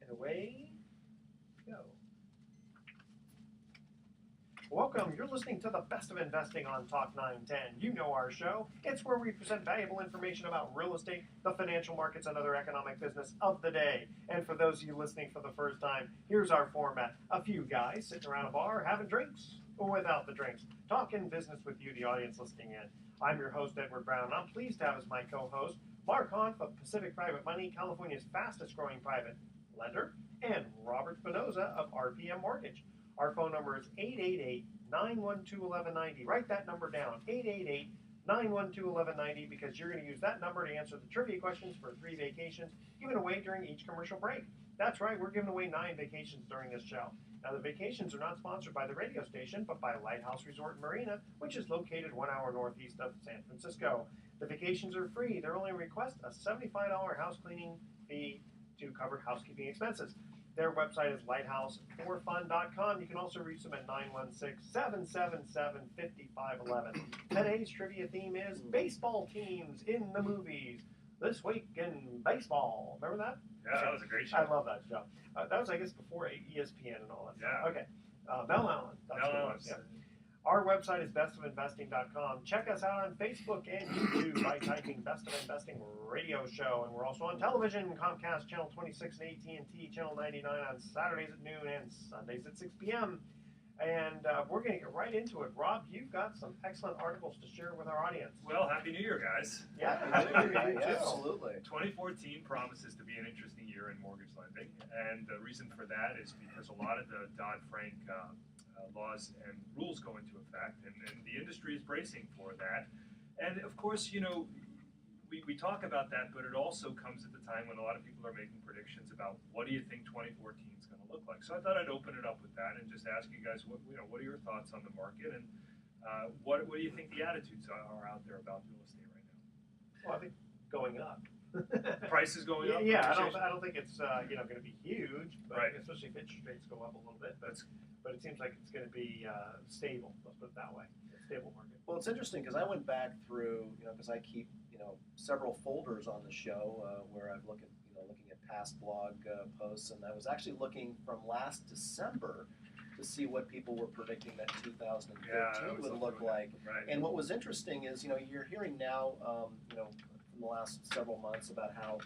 And away we go. Welcome. You're listening to the best of investing on Talk 910. You know our show. It's where we present valuable information about real estate, the financial markets, and other economic business of the day. And for those of you listening for the first time, here's our format. A few guys sitting around a bar having drinks or without the drinks, talking business with you, the audience listening in. I'm your host, Edward Brown, and I'm pleased to have as my co-host Mark Hanf of Pacific Private Money, California's fastest growing private lender, and Robert Spinosa of RPM Mortgage. Our phone number is 888-912-1190. Write that number down, 888-912-1190, because you're going to use that number to answer the trivia questions for 3 vacations given away during each commercial break. That's right, we're giving away 9 vacations during this show. Now, the vacations are not sponsored by the radio station, but by Lighthouse Resort and Marina, which is located 1 hour northeast of San Francisco. The vacations are free. Their only request, a $75 house cleaning fee to cover housekeeping expenses. Their website is lighthouseforfun.com. You can also reach them at 916-777-5511. Today's trivia theme is baseball teams in the movies. This week in baseball. Remember that? Yeah, that was a great show. I love that show. That was, I guess, before ESPN and all that stuff. Yeah. Okay. Mel Allen. That's what it was. Yeah. Our website is bestofinvesting.com. Check us out on Facebook and YouTube by typing Best of Investing Radio Show. And we're also on television, Comcast Channel 26 and AT&T Channel 99 on Saturdays at noon and Sundays at 6 p.m. And we're going to get right into it. Rob, you've got some excellent articles to share with our audience. Well, Happy New Year, guys. Yeah, Happy New Year, you too. Absolutely. 2014 promises to be an interesting year in mortgage lending. And the reason for that is because a lot of the Dodd-Frank laws and rules go into effect, and the industry is bracing for that. And of course, you know, we talk about that, but it also comes at the time when a lot of people are making predictions about what do you think 2014 is going to look like. So I thought I'd open it up with that and just ask you guys, what are your thoughts on the market, and what do you think the attitudes are out there about real estate right now? Well, I think going up. Prices going up? Yeah, I don't think it's going to be huge, but right. Especially if interest rates go up a little bit. But it seems like it's going to be stable. Let's put it that way. A stable market. Well, it's interesting because I went back through, because I keep, several folders on the show where I've looking at past blog posts, and I was actually looking from last December to see what people were predicting that 2013 would look like. Right. And what was interesting is, you're hearing now, from the last several months about how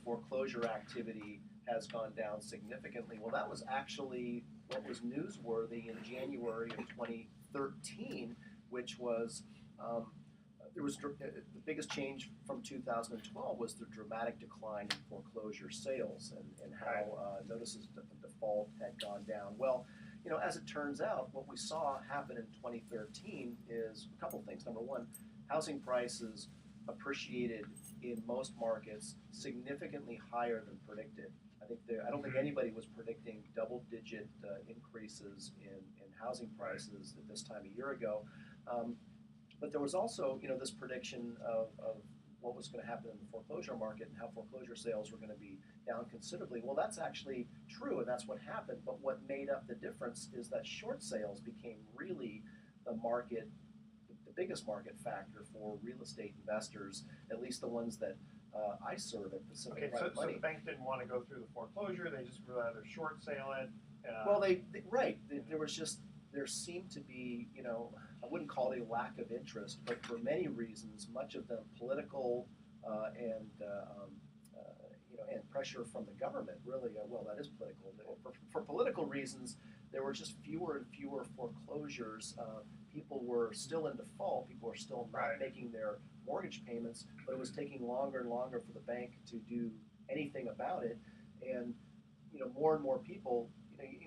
foreclosure activity has gone down significantly. Well, that was actually what was newsworthy in January of 2013, which was the biggest change from 2012 was the dramatic decline in foreclosure sales and how notices of default had gone down. Well, as it turns out, what we saw happen in 2013 is a couple things. Number one, housing prices appreciated in most markets significantly higher than predicted. I don't think anybody was predicting double-digit increases in housing prices at this time a year ago. But there was also, this prediction of what was going to happen in the foreclosure market and how foreclosure sales were going to be down considerably. Well, that's actually true, and that's what happened. But what made up the difference is that short sales became really the biggest market factor for real estate investors, at least the ones that I serve at Pacific Private Money. So the banks didn't want to go through the foreclosure; they just would rather short sale it. Well, there seemed to be, I wouldn't call it a lack of interest, but for many reasons, much of them political and pressure from the government. Really, well, that is political. For political reasons, there were just fewer and fewer foreclosures. People were still in default. People were still not making their mortgage payments, but it was taking longer and longer for the bank to do anything about it. And more and more people,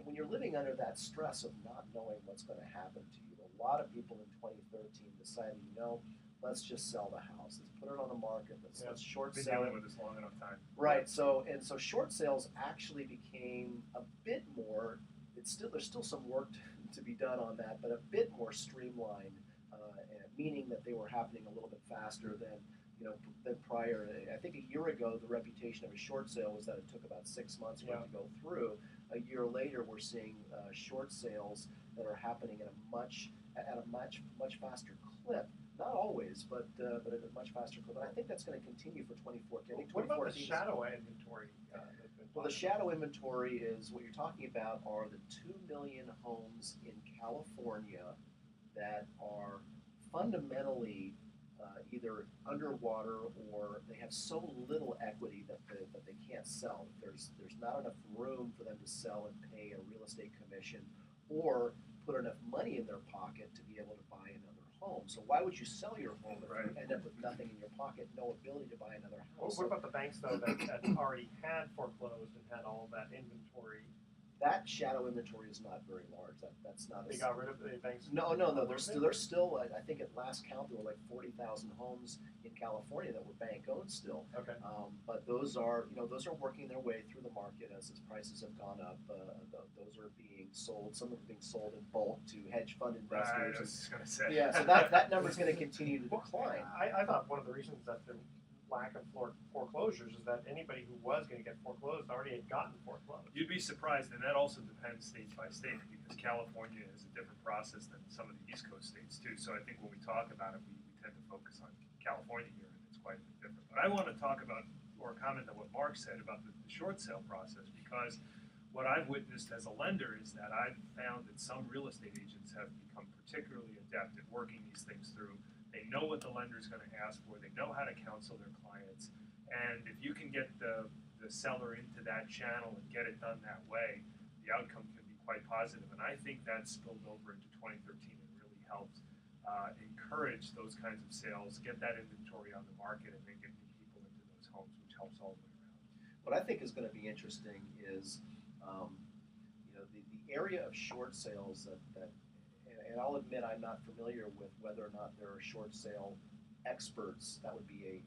when you're living under that stress of not knowing what's going to happen to you, a lot of people in 2013 decided, let's just sell the house. Let's put it on the market. Let's short sell it. Been dealing with this long enough time. Right. So short sales actually became a bit more. There's still some work to be done on that, but a bit more streamlined, meaning that they were happening a little bit faster than prior. I think a year ago, the reputation of a short sale was that it took about 6 months for it to go through. A year later, we're seeing short sales that are happening at a much faster clip. Not always, but at a much faster clip. And I think that's going to continue for 2014. What about the shadow inventory that's been Well, the shadow inventory is what you're talking about are the 2 million homes in California that are fundamentally either underwater or they have so little equity that they can't sell. There's not enough room for them to sell and pay a real estate commission or put enough money in their pocket to be able to buy another home. So why would you sell your home if you end up with nothing in your pocket, no ability to buy another house? What about the banks, though, that already had foreclosed and had all that inventory? That shadow inventory is not very large. That's not. They got rid of the banks? No. There's still. I think at last count there were like 40,000 homes in California that were bank owned still. Okay. But those are working their way through the market as its prices have gone up. Those are being sold. Some of them are being sold in bulk to hedge fund investors. Right, I was just going to say. Yeah. So that number is going to continue to decline. I thought one of the reasons that the lack of foreclosures is that anybody who was going to get foreclosed already had gotten foreclosed. You'd be surprised, and that also depends state by state because California is a different process than some of the East Coast states too. So I think when we talk about it, we tend to focus on California here, and it's quite a bit different. But I want to talk about or comment on what Mark said about the short sale process because what I've witnessed as a lender is that I've found that some real estate agents have become particularly adept at working these things through. They know what the lender is going to ask for. They know how to counsel their clients. And if you can get the seller into that channel and get it done that way, the outcome can be quite positive. And I think that spilled over into 2013 and really helped encourage those kinds of sales, get that inventory on the market, and then get the people into those homes, which helps all the way around. What I think is going to be interesting is, the area of short sales that and I'll admit I'm not familiar with whether or not there are short sale experts. That would be a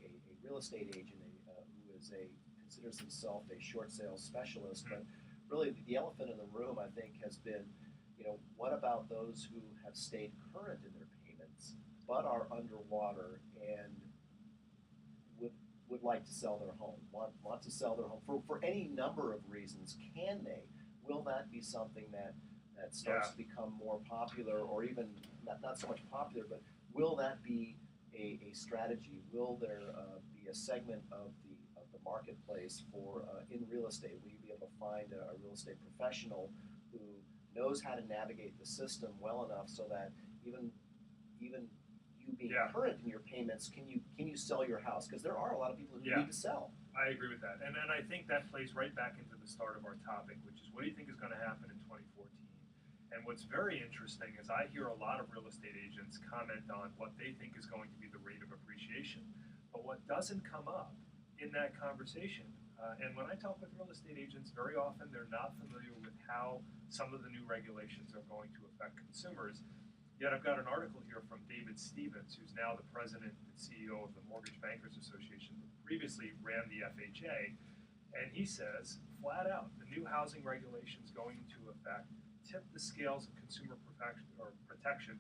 real estate agent who considers himself a short sale specialist. But really, the elephant in the room, I think, has been, what about those who have stayed current in their payments but are underwater and would like to sell their home, want to sell their home for any number of reasons? Can they? Will that be something that starts to become more popular, or even not so much popular, but will that be a strategy? Will there be a segment of the marketplace for in real estate? Will you be able to find a real estate professional who knows how to navigate the system well enough so that even you being current in your payments, can you sell your house? Because there are a lot of people who need to sell. I agree with that, and I think that plays right back into the start of our topic, which is what do you think is going to happen in 2014? And what's very interesting is I hear a lot of real estate agents comment on what they think is going to be the rate of appreciation. But what doesn't come up in that conversation, and when I talk with real estate agents, very often they're not familiar with how some of the new regulations are going to affect consumers. Yet I've got an article here from David Stevens, who's now the president and CEO of the Mortgage Bankers Association, who previously ran the FHA, and he says, flat out, the new housing regulations going into effect tip the scales of consumer protection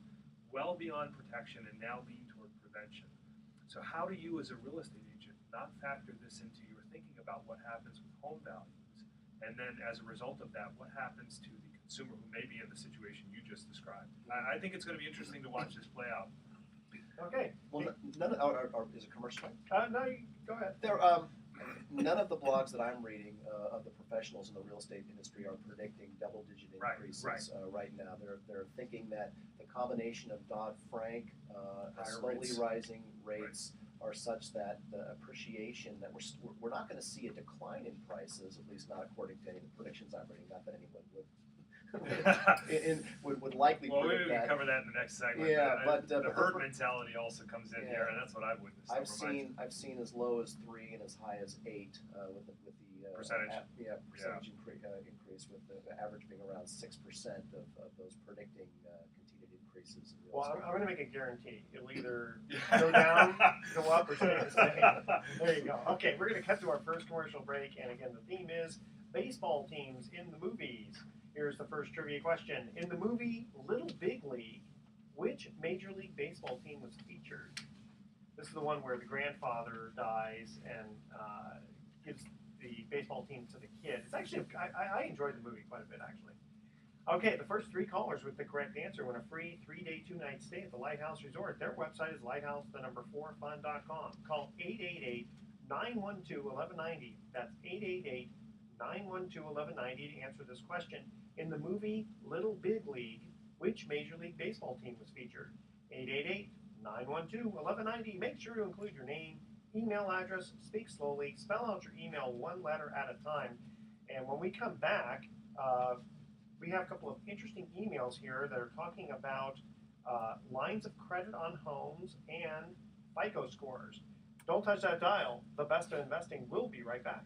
well beyond protection and now lean toward prevention. So how do you as a real estate agent not factor this into your thinking about what happens with home values? And then as a result of that, what happens to the consumer who may be in the situation you just described? I think it's going to be interesting to watch this play out. Okay. Well, is it commercial time? No, go ahead. None of the blogs that I'm reading of the professionals in the real estate industry are predicting double-digit increases right now. They're thinking that the combination of Dodd-Frank, slowly rising rates are such that the appreciation that we're not going to see a decline in prices, at least not according to any of the predictions I'm reading. Not that anyone would likely well, predict we that. can cover that in the next segment. Yeah, but the herd mentality also comes in here, and that's what I've witnessed. I've seen as low as 3 and as high as 8 with the percentage. Percentage increase, with the average being around 6% of those predicting continued increases. In real estate. I'm going to make a guarantee. It'll either go down, go up, or stay the same. There you go. Okay, we're going to cut to our first commercial break, and again, the theme is baseball teams in the movies. Here's the first trivia question. In the movie Little Big League, which Major League Baseball team was featured? This is the one where the grandfather dies and gives the baseball team to the kid. It's actually, I enjoyed the movie quite a bit, actually. Okay, the first 3 callers with the correct answer win a free 3-day, 2-night stay at the Lighthouse Resort. Their website is lighthouse4fun.com. Call 888-912-1190. That's 888 888-912-1190 to answer this question. In the movie Little Big League, which Major League Baseball team was featured? 888-912-1190. Make sure to include your name, email address, speak slowly, spell out your email one letter at a time. And when we come back, we have a couple of interesting emails here that are talking about lines of credit on homes and FICO scores. Don't touch that dial. The Best of Investing will be right back.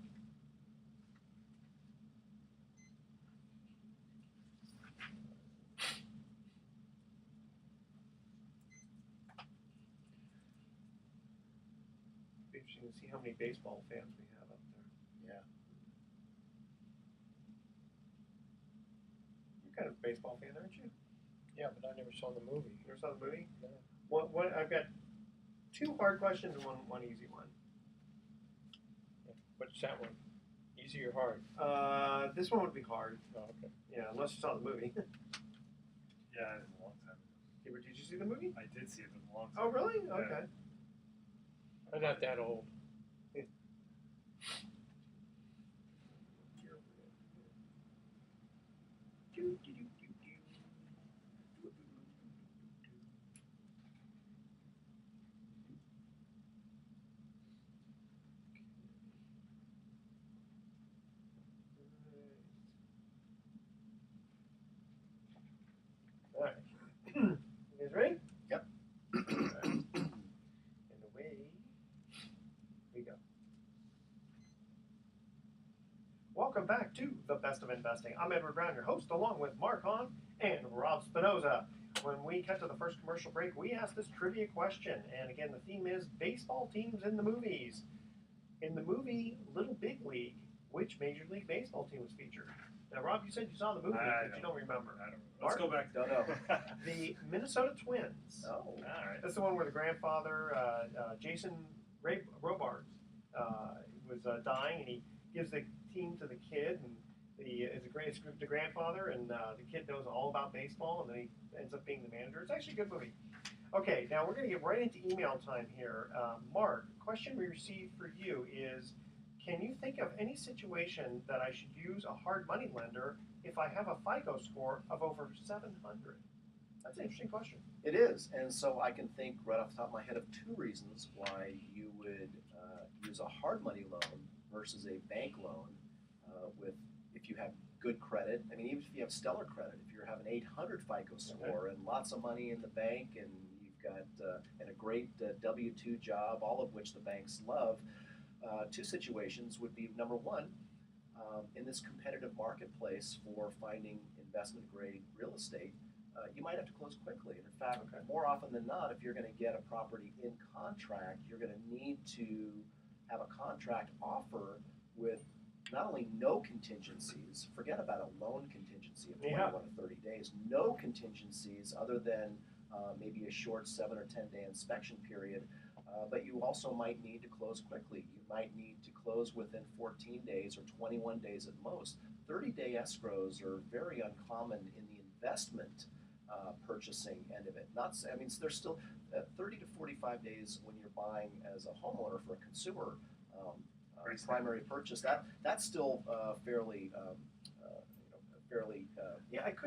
Interesting to see how many baseball fans we have up there. Yeah. You're kind of a baseball fan, aren't you? Yeah, but I never saw the movie. You ever saw the movie? No. What I've got two hard questions and one easy one. What's that one? Easy or hard? This one would be hard. Oh, okay. Yeah, unless you saw the movie. Yeah, it was a long time ago. Did you see the movie? I did see it a long time Oh, ago. really? Yeah. Okay. I'm not that old. All right. You guys ready? Yep. And away we go. Welcome back to The Best of Investing. I'm Edward Brown, your host, along with Mark Hahn and Rob Spinosa. When we cut to the first commercial break, we asked this trivia question. And again, the theme is baseball teams in the movies. In the movie Little Big League, which Major League Baseball team was featured? Now, Rob, you said you saw the movie, but you don't remember. I don't know. Let's go back. Don't know. The Minnesota Twins. Oh. All right. That's the one where the grandfather, Jason Robart, was dying, and he gives the team to the kid, and it's the grandfather, and the kid knows all about baseball, and then he ends up being the manager. It's actually a good movie. Okay, now we're going to get right into email time here. Mark, question we received for you is, can you think of any situation that I should use a hard money lender if I have a FICO score of over 700? That's an interesting question. It is, and so I can think right off the top of my head of two reasons why you would use a hard money loan versus a bank loan if you have good credit. I mean, even if you have stellar credit, if you have an 800 FICO score and lots of money in the bank, and you've got and a great W-2 job, all of which the banks love. Two situations would be, number one, in this competitive marketplace for finding investment grade real estate, you might have to close quickly. And in fact, more often than not, if you're going to get a property in contract, you're going to need to have a contract offer with not only no contingencies, forget about a loan contingency of 21 to 30 days, no contingencies other than maybe a short 7 or 10 day inspection period, but you also might need to close quickly. You might need to close within 14 days or 21 days at most. 30-day escrows are very uncommon in the investment purchasing end of it. There's still 30 to 45 days when you're buying as a homeowner for a consumer primary purchase. That's still fairly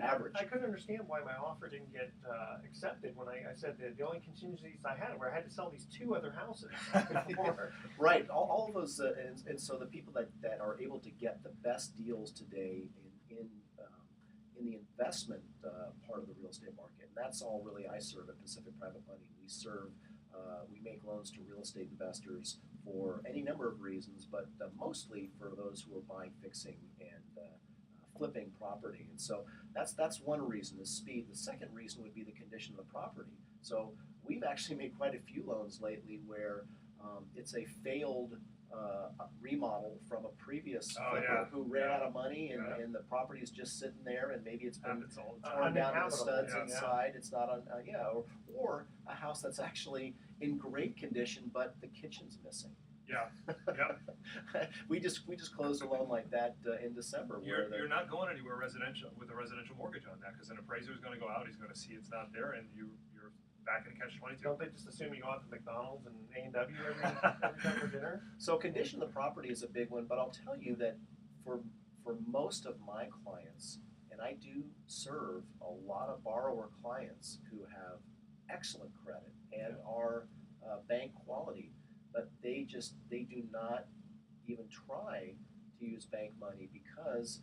average. I couldn't understand why my offer didn't get accepted when I said that the only contingencies I had were I had to sell these two other houses before. Right. All of those, and so the people that are able to get the best deals today in the investment part of the real estate market, and that's all really I serve at Pacific Private Money. We make loans to real estate investors for any number of reasons, but mostly for those who are buying, fixing, and flipping property. And so that's one reason, the speed. The second reason would be the condition of the property. So we've actually made quite a few loans lately where it's a failed remodel from a previous flipper who ran out of money, and the property is just sitting there, and maybe it's been torn down to the studs inside. It's not on, or a house that's actually in great condition, but the kitchen's missing. We just closed a loan like that in December. You're not going anywhere residential with a residential mortgage on that, because an appraiser is going to go out, he's going to see it's not there, and you're back in catch-22. Don't they just assume you go out to McDonald's and A&W every time for dinner? So condition of the property is a big one, but I'll tell you that for most of my clients, and I do serve a lot of borrower clients who have excellent credit and are bank quality, but they do not even try to use bank money because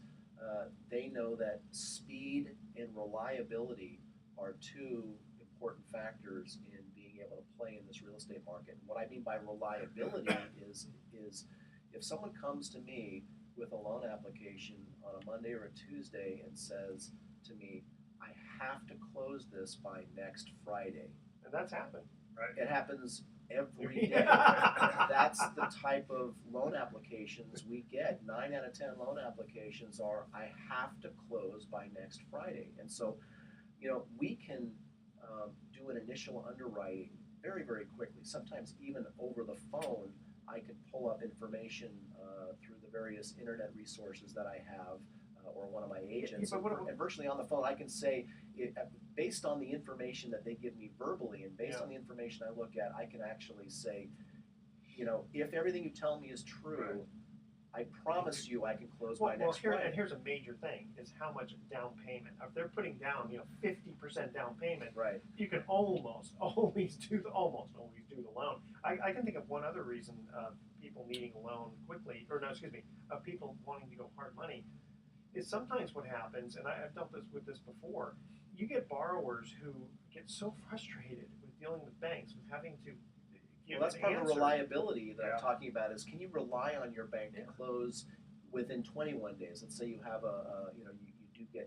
they know that speed and reliability are two important factors in being able to play in this real estate market. And what I mean by reliability is if someone comes to me with a loan application on a Monday or a Tuesday and says to me, I have to close this by next Friday. And that's happened. Right. It happens every day. That's the type of loan applications we get. 9 out of 10 loan applications are, I have to close by next Friday. And so, we can do an initial underwriting very, very quickly. Sometimes even over the phone, I can pull up information through the various internet resources that I have or one of my agents. And virtually on the phone, I can say, based on the information that they give me verbally and based on the information I look at, I can actually say, if everything you tell me is true, I promise you I can close by next Friday. And here's a major thing, is how much down payment. If they're putting down, 50% down payment, right, you can almost always do the loan. I can think of one other reason of people needing a loan quickly, of people wanting to go hard money, is sometimes what happens, and I've dealt with this before, you get borrowers who get so frustrated with dealing with banks, with having to give that's an part of answer. the reliability that I'm talking about is, can you rely on your bank to close within 21 days? Let's say you have you do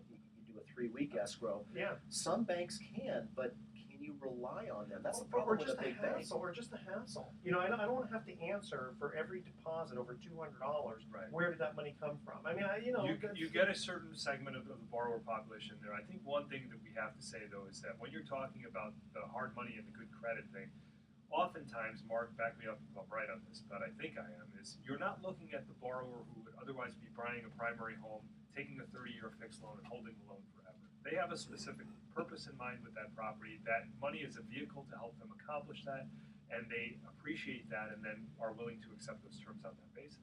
a 3-week escrow. Yeah. Some banks can, but can you rely on them? That's the problem with a big bank. Or just the hassle. I don't want to have to answer for every deposit over $200. Right. Where did that money come from? I mean, you get a certain segment of the borrower population there. I think one thing that we have to say though is that when you're talking about the hard money and the good credit thing, oftentimes, Mark, back me up if I'm right on this, but I think I am, is you're not looking at the borrower who would otherwise be buying a primary home, taking a 30-year fixed loan and holding the loan forever. They have a specific purpose in mind with that property. That money is a vehicle to help them accomplish that, and they appreciate that and then are willing to accept those terms on that basis.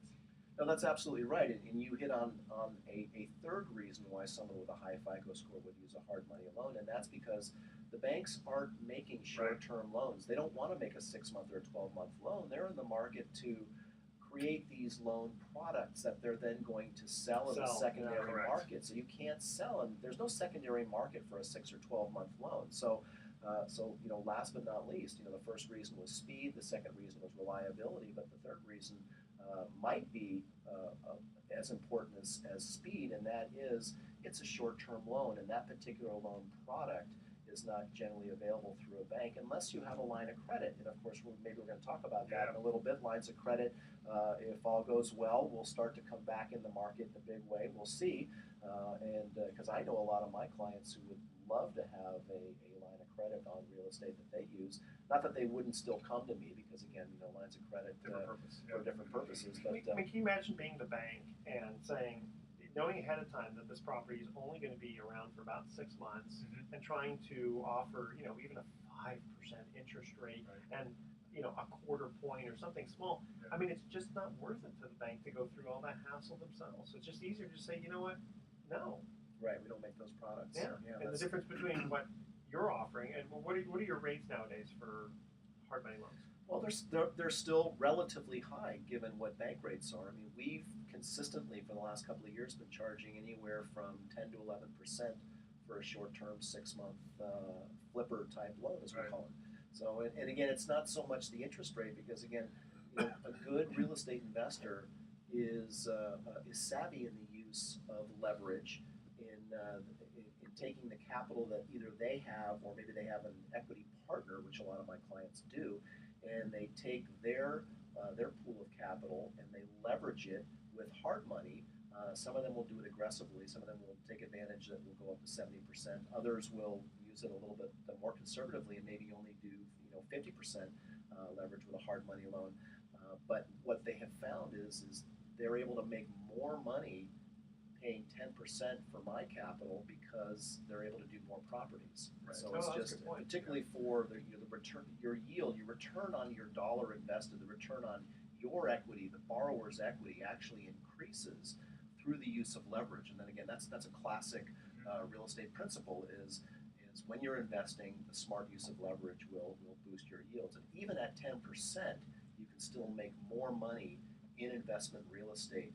No, that's absolutely right, and you hit on a third reason why someone with a high FICO score would use a hard money loan, and that's because the banks aren't making short-term loans. They don't want to make a 6-month or a 12-month loan. They're in the market to create these loan products that they're then going to sell in the secondary market. So you can't sell, and there's no secondary market for a 6 or 12-month loan. So, last but not least, the first reason was speed, the second reason was reliability, but the third reason might be as important as speed, and that is it's a short-term loan, and that particular loan product is not generally available through a bank unless you have a line of credit. And of course, maybe we're going to talk about that in a little bit. Lines of credit, if all goes well, will start to come back in the market in a big way. We'll see. And because I know a lot of my clients who would love to have a line of credit on real estate that they use. Not that they wouldn't still come to me because, again, lines of credit for different purposes. But can you imagine being the bank and knowing ahead of time that this property is only going to be around for about 6 months, and trying to offer, even a 5% interest rate and, a quarter point or something small. I mean, it's just not worth it to the bank to go through all that hassle themselves. So it's just easier to say, you know what, no. Right, we don't make those products. Yeah, and the difference between what you're offering and what are your rates nowadays for hard money loans? Well, they're still relatively high given what bank rates are. I mean, we've consistently for the last couple of years been charging anywhere from 10 to 11% for a short-term 6-month flipper type loan, as we call it. So, and again, it's not so much the interest rate because again, a good real estate investor is savvy in the use of leverage in taking the capital that either they have or maybe they have an equity partner, which a lot of my clients do, and they take their pool of capital and they leverage it with hard money. Some of them will do it aggressively. Some of them will take advantage that will go up to 70%. Others will use it a little bit more conservatively and maybe only do 50% leverage with a hard money loan. But what they have found is they're able to make more money paying 10% for my capital because they're able to do more properties. Right. So it's just particularly for the return, your yield, your return on your dollar invested, the return on your equity, the borrower's equity actually increases through through the use of leverage. And then again, that's a classic real estate principle is when you're investing, the smart use of leverage will boost your yields. And even at 10%, you can still make more money in investment real estate,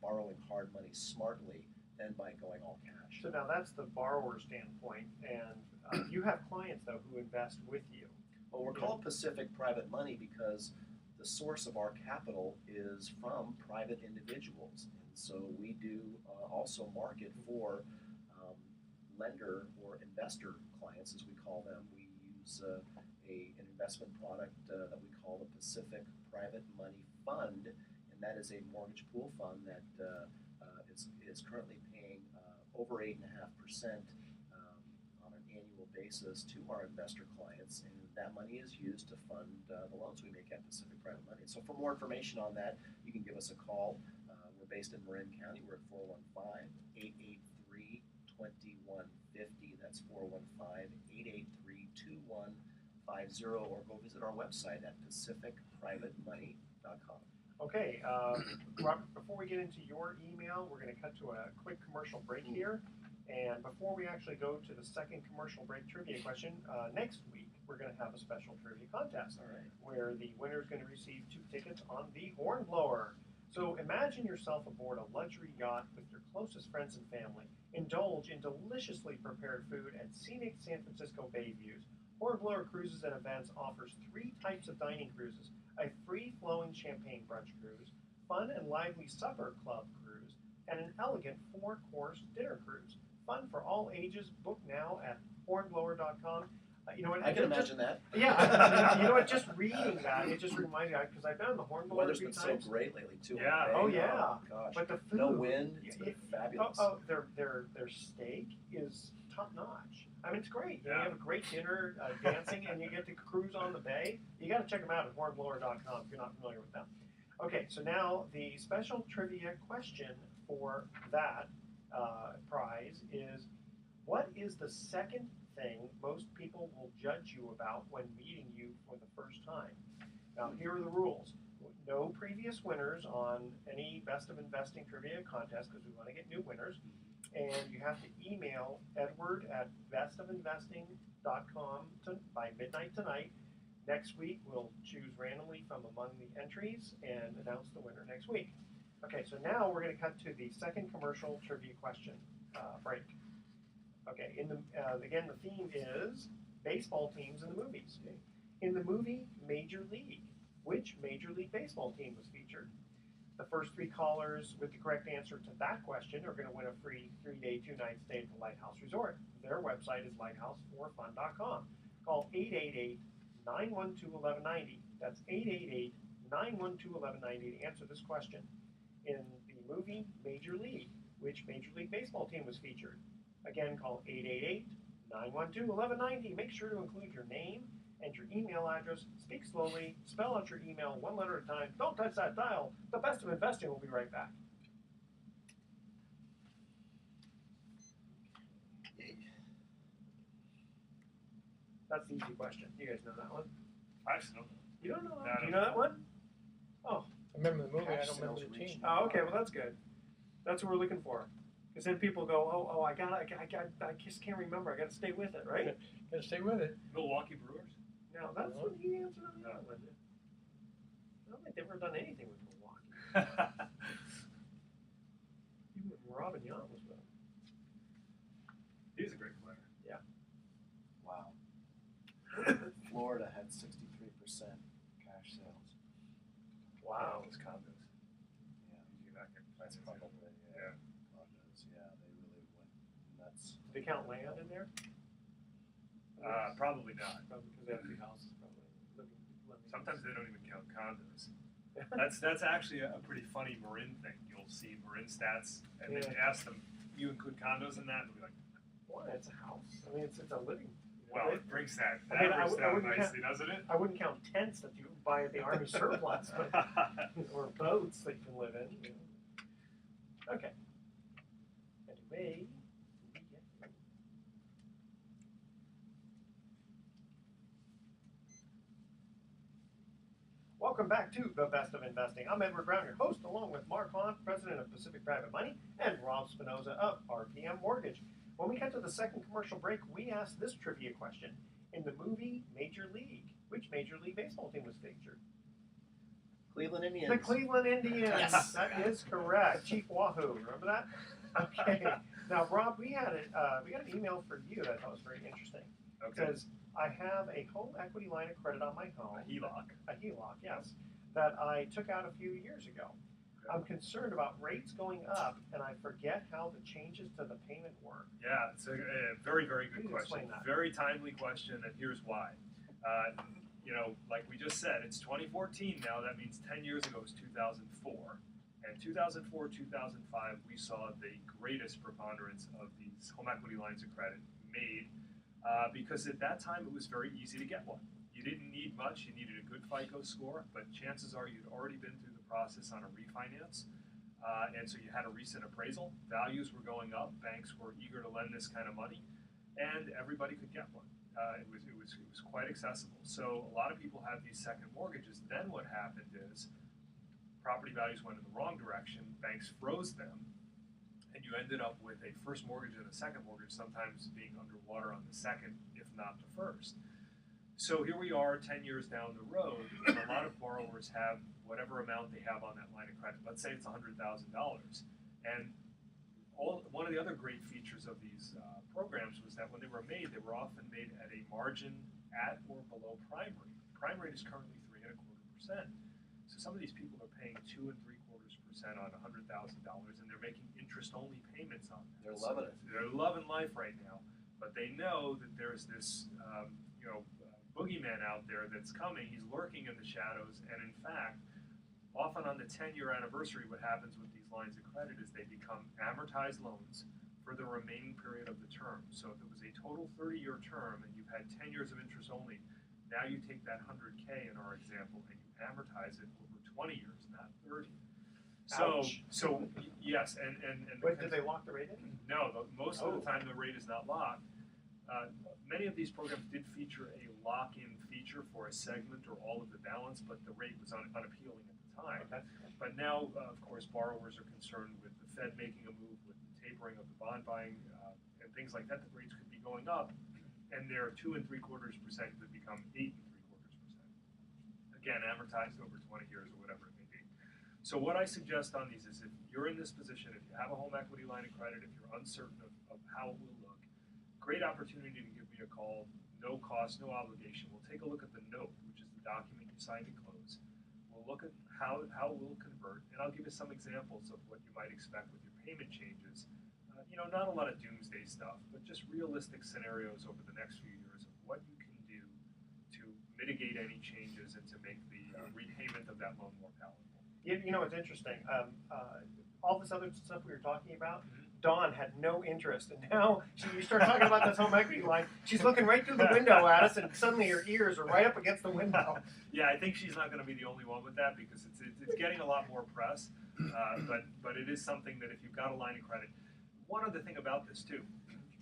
borrowing hard money smartly than by going all cash. So now that's the borrower standpoint, and you have clients though who invest with you. Well, we're called Pacific Private Money because the source of our capital is from private individuals. And so we do also market for lender or investor clients, as we call them. We use an investment product that we call the Pacific Private Money Fund, and that is a mortgage pool fund that is currently paying over 8.5% on an annual basis to our investor clients, and that money is used to fund the loans we make at Pacific Private Money. So for more information on that, you can give us a call. We're based in Marin County. We're at 415-883-2150. That's 415-883-2150, or go visit our website at pacificprivatemoney.com. Okay, Robert, before we get into your email, we're going to cut to a quick commercial break here. And before we actually go to the second commercial break trivia question, next week we're going to have a special trivia contest where the winner is going to receive 2 tickets on the Hornblower. So imagine yourself aboard a luxury yacht with your closest friends and family. Indulge in deliciously prepared food and scenic San Francisco bay views. Hornblower Cruises and Events offers 3 types of dining cruises: a free-flowing champagne brunch cruise, fun and lively supper club cruise, and an elegant 4-course dinner cruise. Fun for all ages. Book now at hornblower.com. You know what? I can imagine that. Yeah. You know what? Just reading that, it just reminds me, because I've been on the Hornblower Weather's a few been times. so great lately too. Yeah. Oh yeah. Oh, gosh. But the food. No wind. It's been fabulous. Their steak is top notch. I mean, it's great. You Yeah. have a great dinner, dancing, and you get to cruise on the bay. You got to check them out at hornblower.com if you're not familiar with them. Okay, so now the special trivia question for that prize is: what is the second thing most people will judge you about when meeting you for the first time? Now, here are the rules. No previous winners on any Best of Investing trivia contest, because we want to get new winners. And you have to email Edward at bestofinvesting.com by midnight tonight. Next week, we'll choose randomly from among the entries and announce the winner next week. Okay, so now we're going to cut to the second commercial trivia question break. Okay, again, the theme is baseball teams in the movies. In the movie Major League, which Major League Baseball team was featured? The first 3 callers with the correct answer to that question are going to win a free 3-day, 2-night stay at the Lighthouse Resort. Their website is lighthouse4fun.com. Call 888-912-1190. That's 888-912-1190 to answer this question. In the movie Major League, which Major League Baseball team was featured? Again, call 888-912-1190. Make sure to include your name and your email address. Speak slowly. Spell out your email 1 letter at a time. Don't touch that dial. The Best of Investing will be right back. That's the easy question. You guys know that one? I actually don't. You don't know No, that? I Do you don't know that one? Oh. I remember the movie, I Cash don't remember sales the reach. team. Oh, okay. Well, that's good. That's what we're looking for. Because then people go, I just can't remember. I got to stay with it, right? Gotta stay with it. Milwaukee Brewers? No, that's what he answered on the other one. I don't think they've ever done anything with Milwaukee. Even when Robin Young was with them. He's a great player. Wow. Florida had 63% cash sales. Wow. Those condos. Yeah. You're not getting That's financing. probably, Yeah. condos. Yeah, they really went nuts. Do they count land in there? Probably not. Probably because they have 3 houses, probably. Living Sometimes they don't even count condos. That's actually a pretty funny Marin thing. You'll see Marin stats, and then ask them, "You include condos in that?" And they'll be like, Well, it's a house. I mean, it's a living. "Well, it brings that I mean, average I down wouldn't nicely, doesn't it?" I wouldn't count tents that you buy at the Army surplus, or boats that you can live in. You know. Okay. Anyway. Welcome back to The Best of Investing. I'm Edward Brown, your host, along with Mark Hahn, president of Pacific Private Money, and Rob Spinosa of RPM Mortgage. When we get to the second commercial break, we ask this trivia question. In the movie Major League, which Major League Baseball team was featured? Cleveland Indians. The Cleveland Indians. Yes. That is correct. Chief Wahoo, remember that? Okay. Now, Rob, we got an email for you that I thought was very interesting. It Okay. says, I have a home equity line of credit on my home. A HELOC. A HELOC, yes, that I took out a few years ago. I'm concerned about rates going up, and I forget how the changes to the payment work. Yeah, it's a very, very good Please question. explain that. Very timely question, and here's why. Like we just said, it's 2014 now. That means 10 years ago was 2004. And 2004, 2005, we saw the greatest preponderance of these home equity lines of credit made because at that time it was very easy to get one. You didn't need much. You needed a good FICO score, but chances are you'd already been through the process on a refinance. And so you had a recent appraisal. Values were going up. Banks were eager to lend this kind of money, and everybody could get one. It was quite accessible. So a lot of people had these second mortgages. Then what happened is property values went in the wrong direction. Banks froze them, and you ended up with a first mortgage and a second mortgage, sometimes being underwater on the second, if not the first. So here we are 10 years down the road, and a lot of borrowers have whatever amount they have on that line of credit. Let's say it's $100,000. And one of the other great features of these programs was that when they were often made at a margin at or below prime rate. Prime rate is currently 3.25%. So some of these people are paying 2.75% on $100,000, and they're making interest-only payments on that. They're loving it. They're loving life right now, but they know that there's this, boogeyman out there that's coming. He's lurking in the shadows, and in fact, often on the 10-year anniversary, what happens with these lines of credit is they become amortized loans for the remaining period of the term. So if it was a total 30-year term and you've had 10 years of interest only, now you take that $100K in our example and you amortize it over 20 years, not 30. Ouch. So yes, and Wait, did they lock the rate in? no, most of the time the rate is not locked. Many of these programs did feature a lock-in feature for a segment or all of the balance, but the rate was unappealing at the time. Okay. But now, of course, borrowers are concerned with the Fed making a move, with the tapering of the bond buying and things like that. The rates could be going up, and their 2.75% could become 8.75%. Again, amortized over 20 years or whatever it may be. So what I suggest on these is if you're in this position, if you have a home equity line of credit, if you're uncertain of how it will look, great opportunity to give me a call, no cost, no obligation. We'll take a look at the note, which is the document you signed to close. We'll look at how it will convert, and I'll give you some examples of what you might expect with your payment changes. Not a lot of doomsday stuff, but just realistic scenarios over the next few years of what you can do to mitigate any changes and to make the repayment of that loan more palatable. It's interesting. All this other stuff we were talking about, Dawn had no interest, and now you start talking about this home equity line, she's looking right through the window at us, and suddenly her ears are right up against the window. Yeah, I think she's not going to be the only one with that because it's getting a lot more press, but it is something that if you've got a line of credit, one other thing about this too,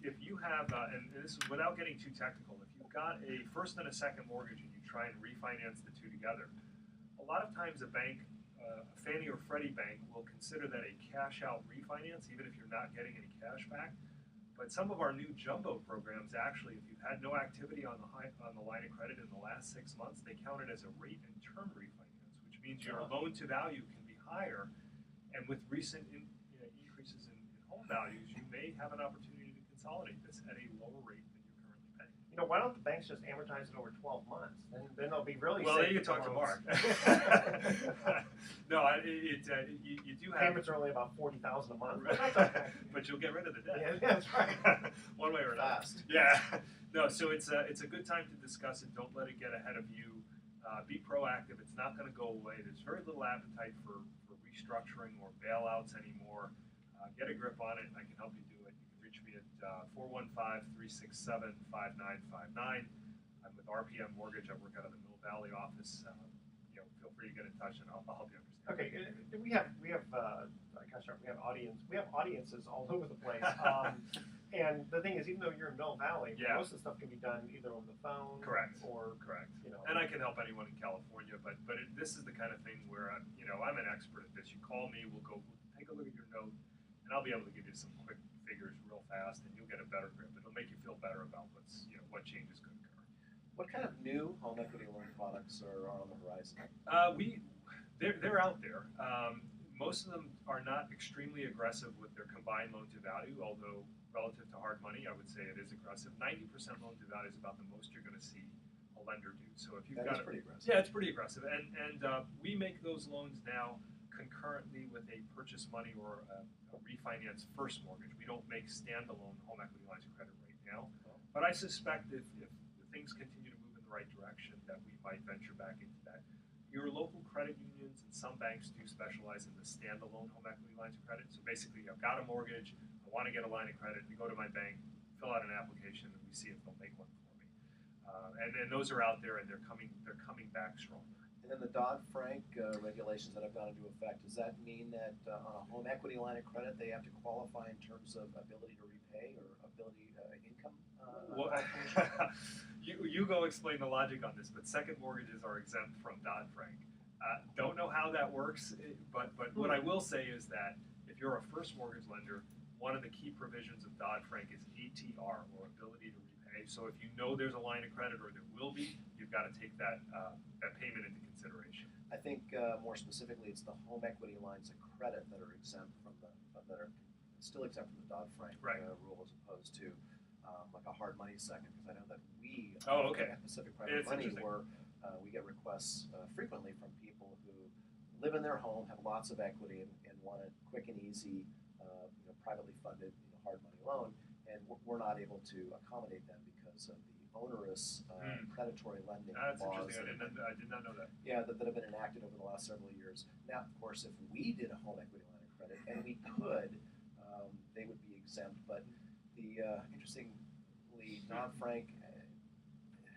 if you have, and this is without getting too technical, if you've got a first and a second mortgage and you try and refinance the two together, a lot of times a bank, a Fannie or Freddie bank will consider that a cash-out refinance, even if you're not getting any cash back. But some of our new jumbo programs, actually, if you've had no activity on the line of credit in the last 6 months, they count it as a rate and term refinance, which means your loan-to-value can be higher. And with recent increases in home values, you may have an opportunity to consolidate this at a lower rate than you're currently paying. Why don't the banks just amortize it over 12 months? Then they'll be really Well, safe. you can talk to Mark. No, you do have Payments are only about $40,000 a month. But that's okay. but you'll get rid of the debt. Yeah, that's right. One way or another. Fast. Yeah. No, so it's a good time to discuss it. Don't let it get ahead of you. Be proactive. It's not going to go away. There's very little appetite for restructuring or bailouts anymore. Get a grip on it, and I can help you do it. You can reach me at 415-367-5959. I'm with RPM Mortgage. I work out of the Mill Valley office. Feel free to get in touch, and I'll help you understand. Okay, we have audiences all over the place. And the thing is, even though you're in Mill Valley, Yeah. most of the stuff can be done either over the phone, Correct. or Correct. you know. And I can help anyone in California, but this is the kind of thing where I'm an expert at this. You call me, we'll take a look at your note, and I'll be able to give you some quick figures real fast, and you'll get a better grip. It'll make you feel better about what changes could occur. What kind of new home equity loan products are on the horizon? They're out there. Most of them are not extremely aggressive with their combined loan to value, although relative to hard money, I would say it is aggressive. 90% loan to value is about the most you're going to see a lender do. So if you've That got is pretty aggressive. yeah, it's pretty aggressive, and we make those loans now concurrently with a purchase money or a refinance first mortgage. We don't make standalone home equity lines of credit right now, but I suspect if things continue to move in the right direction, that we might venture back into that. Your local credit unions and some banks do specialize in the standalone home equity lines of credit. So basically, I've got a mortgage, I want to get a line of credit, we go to my bank, fill out an application, and we see if they'll make one for me. And those are out there, and they're coming back stronger. And then the Dodd-Frank regulations that have gone into effect, does that mean that on a home equity line of credit, they have to qualify in terms of ability to repay or ability income? Well, you go explain the logic on this, but second mortgages are exempt from Dodd-Frank. Don't know how that works, but what I will say is that if you're a first mortgage lender, one of the key provisions of Dodd-Frank is ATR, or ability to repay. So if you know there's a line of credit, or there will be, you've got to take that payment into consideration. I think more specifically, it's the home equity lines of credit that are exempt that are still exempt from the Dodd-Frank rule, as opposed to like a hard money second, because I know that we at Pacific Private Money, where we get requests frequently from people who live in their home, have lots of equity, and want a quick and easy, privately funded hard money loan, and we're not able to accommodate them because of the onerous predatory lending That's laws. interesting. I did not know that. Yeah, that have been enacted over the last several years. Now, of course, if we did a home equity line of credit, and we could, they would be exempt. But the interestingly, Dodd-Frank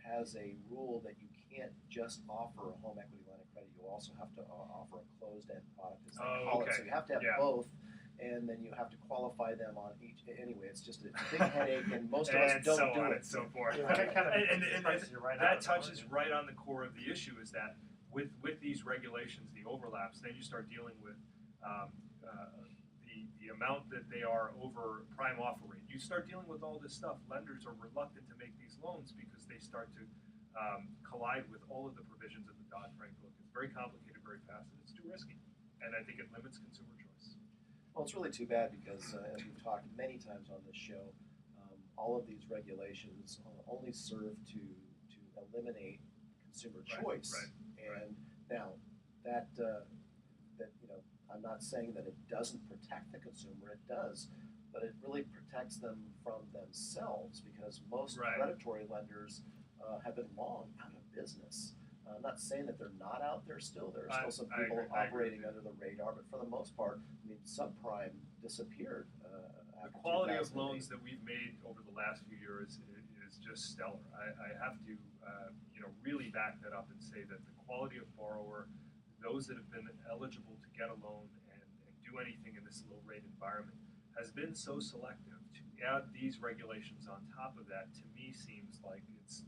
has a rule that you can't just offer a home equity line of credit. You also have to offer a closed-end product, as they call it. So you have to have both, and then you have to qualify them on each. Anyway, it's just a big headache, and most of us don't do it. And so forth. Yeah, That touches right on the core of the issue, is that with these regulations, the overlaps, then you start dealing with the amount that they are over prime offer rate. You start dealing with all this stuff. Lenders are reluctant to make these loans because they start to collide with all of the provisions of the Dodd-Frank book. It's very complicated, very fast, and it's too risky. And I think it limits consumer choice. Well, it's really too bad because, as we've talked many times on this show, all of these regulations only serve to eliminate consumer choice. And now that I'm not saying that it doesn't protect the consumer; it does, but it really protects them from themselves, because most predatory lenders have been long out of business. I'm not saying that they're not out there still. There are still some people operating under the radar, but for the most part, I mean, subprime disappeared. The quality of loans that we've made over the last few years is just stellar. I have to, really back that up and say that the quality of borrower, those that have been eligible to get a loan and do anything in this low rate environment, has been so selective. To add these regulations on top of that, to me, seems like it's,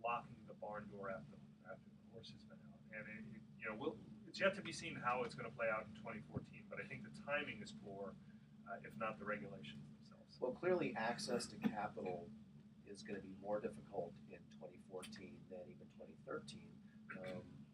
locking the barn door after the horse has been out. And it's yet to be seen how it's going to play out in 2014. But I think the timing is poor, if not the regulations themselves. Well, clearly, access to capital is going to be more difficult in 2014 than even 2013.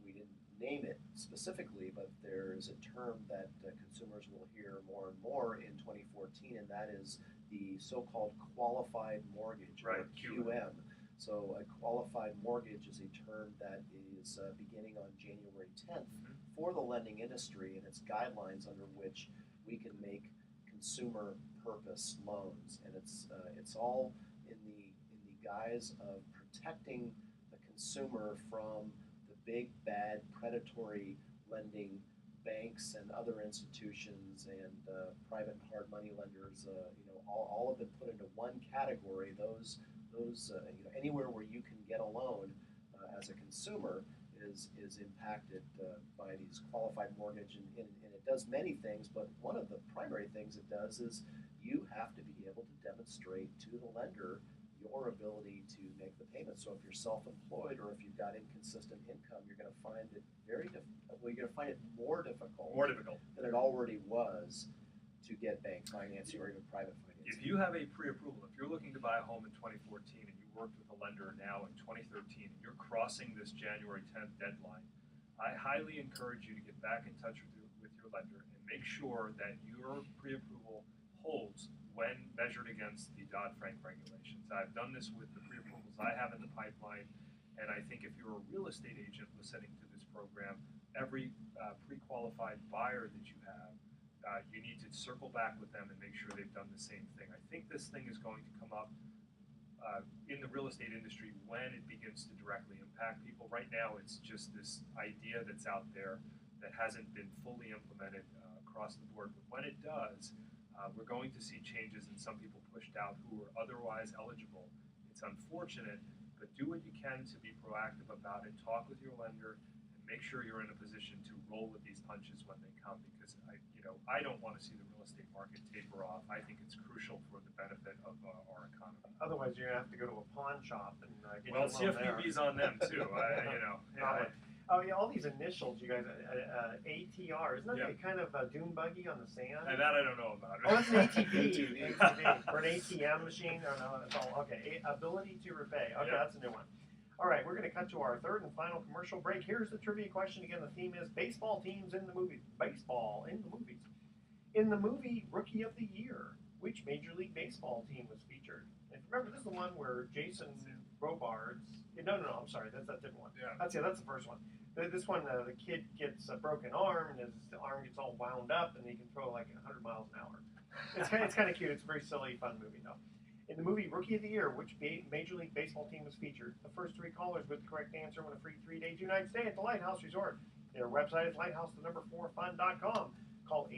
We didn't name it specifically, but there is a term that consumers will hear more and more in 2014, and that is the so-called qualified mortgage, or QM. So a qualified mortgage is a term that is beginning on January 10th for the lending industry, and it's guidelines under which we can make consumer purpose loans, and it's all in the guise of protecting the consumer from the big bad predatory lending banks and other institutions and private and hard money lenders. All have been put into one category. Those anywhere where you can get a loan as a consumer is impacted by these qualified mortgage, and it does many things, but one of the primary things it does is you have to be able to demonstrate to the lender your ability to make the payment. So if you're self-employed or if you've got inconsistent income, you're going to find it you're going to find it more difficult than it already was to get bank financing or even private financing. If you have a pre-approval, if you're looking to buy a home in 2014 and you worked with a lender now in 2013 and you're crossing this January 10th deadline, I highly encourage you to get back in touch with your lender and make sure that your pre-approval holds when measured against the Dodd-Frank regulations. I've done this with the pre-approvals I have in the pipeline, and I think if you're a real estate agent listening to this program, every pre-qualified buyer that you have, you need to circle back with them and make sure they've done the same thing. I think this thing is going to come up in the real estate industry when it begins to directly impact people. Right now, it's just this idea that's out there that hasn't been fully implemented across the board. But when it does, we're going to see changes and some people pushed out who are otherwise eligible. It's unfortunate, but do what you can to be proactive about it. Talk with your lender and make sure you're in a position to roll with these punches when they come, because I don't want to see the real estate market taper off. I think it's crucial for the benefit of our economy. Otherwise, you're gonna have to go to a pawn shop and get Well, your loan there. CFPB's on them too. Probably. Oh yeah, all these initials, you guys. ATR, isn't that Yeah. a kind of a dune buggy on the sand? And that I don't know about. Oh, that's an ATV. ATV. Or an ATM machine. Oh no, that's all. Okay, ability to repay. Okay, Yeah. that's a new one. All right, we're going to cut to our third and final commercial break. Here's the trivia question. Again, the theme is baseball teams in the movies. Baseball in the movies. In the movie Rookie of the Year, which Major League Baseball team was featured? And remember, this is the one where Jason Robards. No, I'm sorry, that's that different one. Yeah. That's the first one. This one, the kid gets a broken arm, and his arm gets all wound up, and he can throw like 100 miles an hour. It's kind of cute. It's a very silly, fun movie, though. In the movie Rookie of the Year, which Major League Baseball team was featured? The first three callers with the correct answer win a free 3-day 2-night stay at the Lighthouse Resort. Their website is lighthouse4fun.com. Call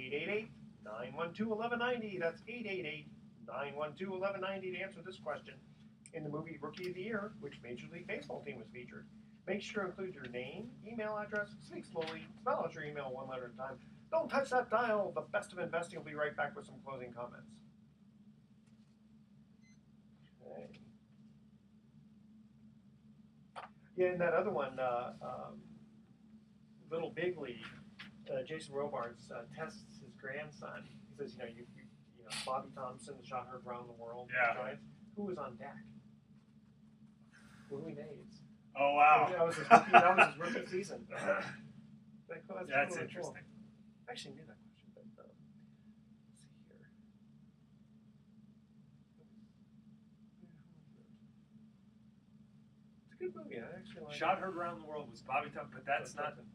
888-912-1190. That's 888-912-1190 to answer this question. In the movie Rookie of the Year, which Major League Baseball team was featured? Make sure to include your name, email address, speak slowly, spell out your email one letter at a time. Don't touch that dial. The Best of Investing will be right back with some closing comments. Okay. Yeah, and that other one, Little Big League, Jason Robards tests his grandson. He says, you know, Bobby Thompson, the shot heard around the world. Yeah. The Giants. Who was on deck? Willie Mays. Oh wow. That was his rookie season. That's That's really interesting. Cool. I actually knew that question, but let's see here. It's a good movie. I actually like Shot it. heard around the world was Bobby Thompson, but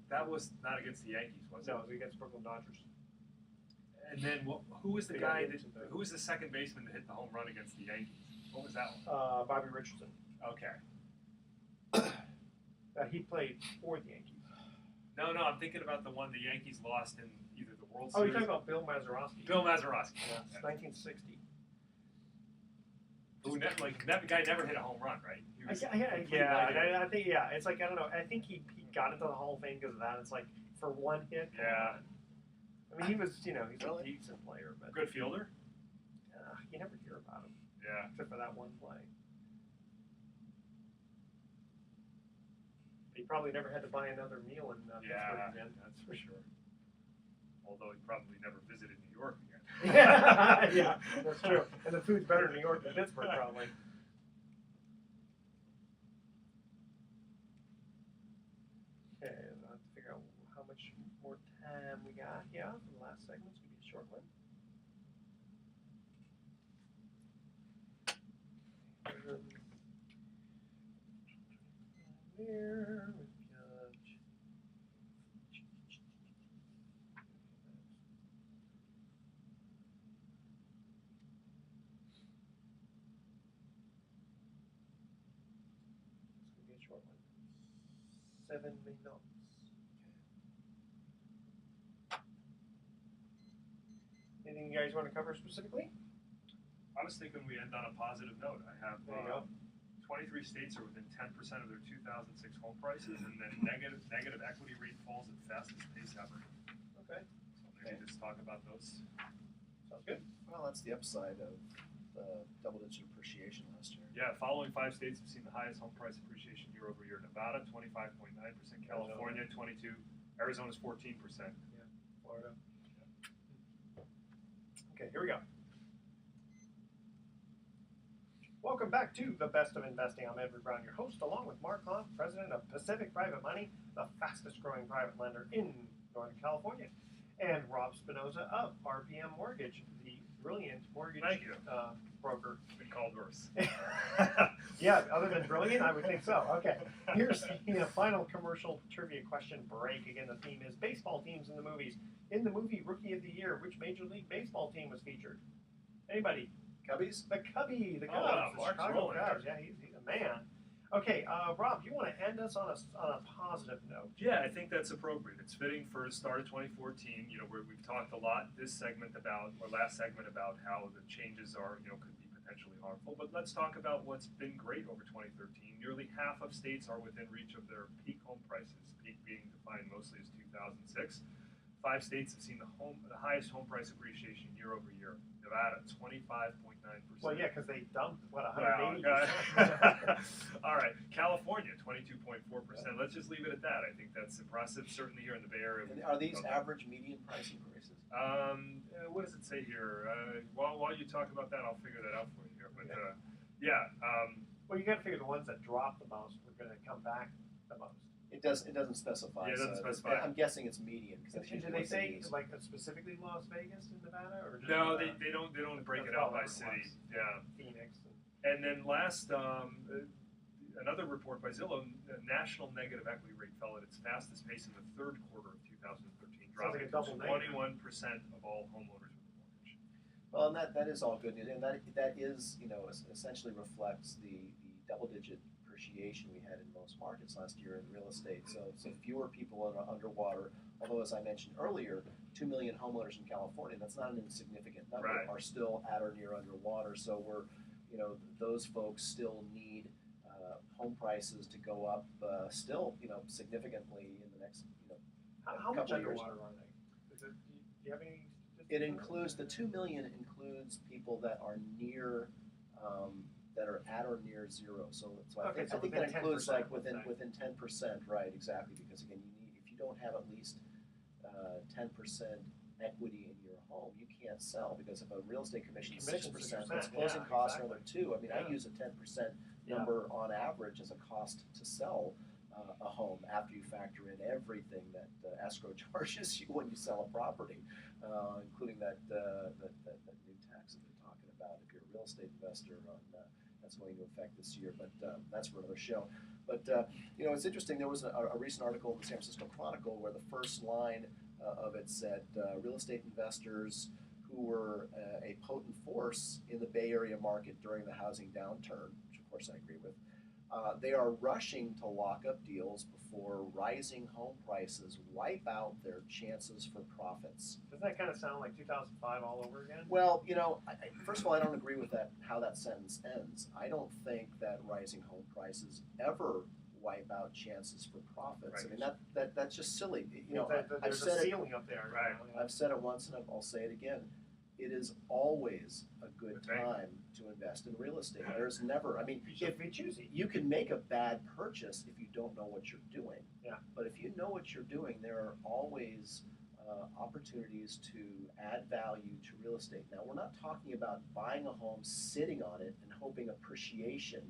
that was not against the Yankees, was it? No, it was against Brooklyn Dodgers. And then who was the They guy got that? into that. Who was the second baseman that hit the home run against the Yankees? What was that one? Bobby Richardson. Okay. He played for the Yankees. No, I'm thinking about the one the Yankees lost in either the World Oh, Series. you're talking about Bill Mazeroski. Bill Mazeroski. Yeah, it's 1960. Who that guy never hit a home run, right? He was completely I think it's like I don't know. I think he got into the Hall of Fame because of that. It's like for one hit. Yeah. I mean, he was he's Really? a decent player, but Good fielder. you never hear about him Yeah. except for that one play. He probably never had to buy another meal in Pittsburgh again. That's for sure. Although he probably never visited New York again. Yeah, that's true. And the food's better in New York than Pittsburgh, probably. Okay, I'll have to figure out how much more time we got here for the last segment. It's going to be a short one. Where with Judge? It's going to be a short one. 7 minutes. Anything you guys want to cover specifically? I was thinking we end on a positive note. I have There you go. 23 states are within 10% of their 2006 home prices, and then negative equity rate falls at fastest pace ever. Okay. So maybe just talk about those. Sounds good. Well, that's the upside of double-digit appreciation last year. Yeah, following 5 states have seen the highest home price appreciation year over year. Nevada, 25.9%, California, 22%, Arizona's 14%. Florida. Okay, here we go. Welcome back to the Best of Investing. I'm Edward Brown, your host, along with Mark Hunt, president of Pacific Private Money, the fastest growing private lender in Northern California, and Rob Spinosa of RPM Mortgage, the brilliant mortgage broker. Been called worse. Yeah, other than brilliant, I would think so. Okay, here's the final commercial trivia question break. Again, the theme is baseball teams in the movies. In the movie Rookie of the Year, which Major League Baseball team was featured? Anybody? Cubbies? The Cubby, the Cubs, wow, the Mark's Chicago rolling Cubs. Yeah, he's a man. Okay, Rob, you want to end us on a positive note? Yeah, I think that's appropriate. It's fitting for the start of 2014. You know, where we've talked a lot this segment about, or last segment about how the changes are, could be potentially harmful. But let's talk about what's been great over 2013. Nearly half of states are within reach of their peak home prices. Peak being defined mostly as 2006. 5 states have seen the highest home price appreciation year over year. Nevada, 25.9%. Well, yeah, because they dumped, what, Wow. 180%? All right. California, 22.4%. Let's just leave it at that. I think that's impressive, certainly here in the Bay Area. And are these average median price increases? What does it say here? While you talk about that, I'll figure that out for you here. But, yeah. Well, you got to figure the ones that drop the most are going to come back the most. It doesn't specify. Yeah, it doesn't specify. I'm guessing it's median. Because Did they say like specifically Las Vegas and Nevada, or just no? They don't break it out by city. Yeah. Phoenix. And then last, another report by Zillow, the national negative equity rate fell at its fastest pace in the third quarter of 2013, dropping to 21% of all homeowners with a mortgage. Well, and that is all good news, and that is essentially reflects the double-digit appreciation we had in most markets last year in real estate. So fewer people are underwater. Although, as I mentioned earlier, 2 million homeowners in California, that's not an insignificant number, right, are still at or near underwater. So those folks still need home prices to go up still, significantly in the next, How much couple years. underwater are they? Do you have any? It includes, the 2 million includes people that are near, that are at or near zero. So I think that includes 10%, like within 10%, right? Exactly, because again, if you don't have at least 10% equity in your home, you can't sell, because if a real estate commission is 6%, that's closing costs are another 2. I mean, I use a 10% number on average as a cost to sell a home after you factor in everything that escrow charges you when you sell a property, including that new tax that they're talking about if you're a real estate investor on that's going to affect this year, but that's for another show. But it's interesting. There was a recent article in the San Francisco Chronicle where the first line of it said real estate investors who were a potent force in the Bay Area market during the housing downturn, which of course I agree with, they are rushing to lock up deals before rising home prices wipe out their chances for profits. Doesn't that kind of sound like 2005 all over again? Well, first of all, I don't agree with that, how that sentence ends. I don't think that rising home prices ever wipe out chances for profits. Right. I mean, that's just silly. I've there's said a ceiling up there. Right. I've said it once and I'll say it again. It is always a good time to invest in real estate. There's never, If we choose it. you can make a bad purchase if you don't know what you're doing. Yeah. But if you know what you're doing, there are always opportunities to add value to real estate. Now, we're not talking about buying a home, sitting on it, and hoping appreciation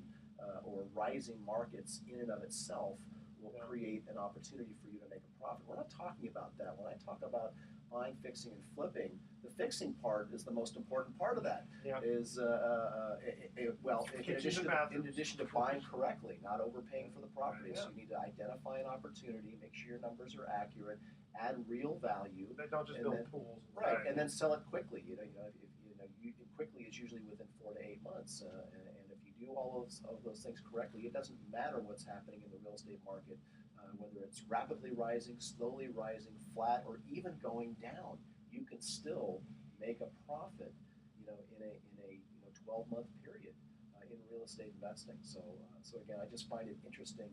or rising markets in and of itself will create an opportunity for you to make a profit. We're not talking about that. When I talk about buying, fixing, and flipping, the fixing part is the most important part of that. Yeah. Is in addition to buying correctly, not overpaying for the property. Yeah. So you need to identify an opportunity, make sure your numbers are accurate, add real value. They don't just build pools. Right, and then sell it quickly. Quickly is usually within 4 to 8 months, and if you do all of those things correctly, it doesn't matter what's happening in the real estate market, whether it's rapidly rising, slowly rising, flat, or even going down. You can still make a profit, in a 12-month period in real estate investing. So again, I just find it interesting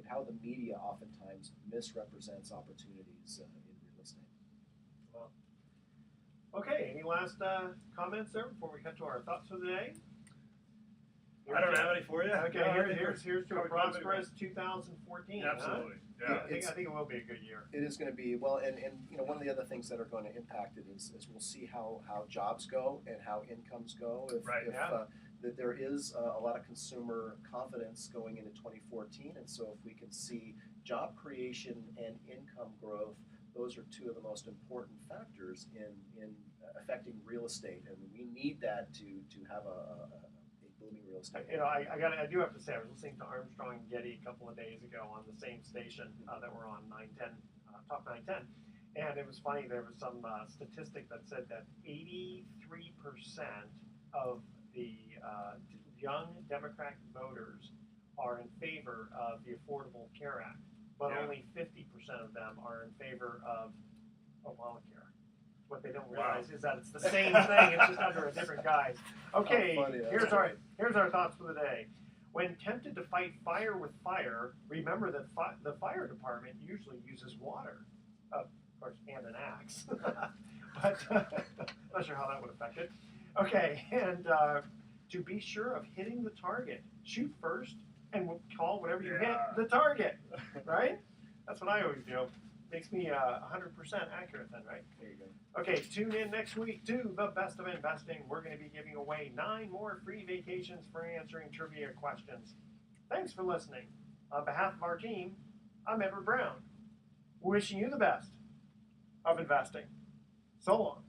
how the media oftentimes misrepresents opportunities in real estate. Okay, any last comments there before we cut to our thoughts for the day? I don't have any for you. Okay, No, I think here's to a covered quite a bit. prosperous 2014. Absolutely. Huh? Yeah. I think it will be a good year. It is going to be, well, and you know, one of the other things that are going to impact it is we'll see how jobs go and how incomes go. If, Right, if yeah. that there is a lot of consumer confidence going into 2014, and so if we can see job creation and income growth, those are two of the most important factors in affecting real estate, and we need that to have a booming real estate. You know, I do have to say, I was listening to Armstrong and Getty a couple of days ago on the same station that we're on, 910, Talk 910, and it was funny. There was some statistic that said that 83% of the young Democratic voters are in favor of the Affordable Care Act, but Yeah. only 50% of them are in favor of Obamacare. What they don't realize is that it's the same thing, it's just under a different guise. Okay, How funny, that's here's our thoughts for the day. When tempted to fight fire with fire, remember that the fire department usually uses water, of course, and an axe. But not sure how that would affect it. Okay, and to be sure of hitting the target, shoot first and we'll call whatever you hit Yeah. the target, right? That's what I always do. Makes me 100% accurate then, right? There you go. Okay, tune in next week to The Best of Investing. We're going to be giving away 9 more free vacations for answering trivia questions. Thanks for listening. On behalf of our team, I'm Edward Brown, wishing you the best of investing. So long.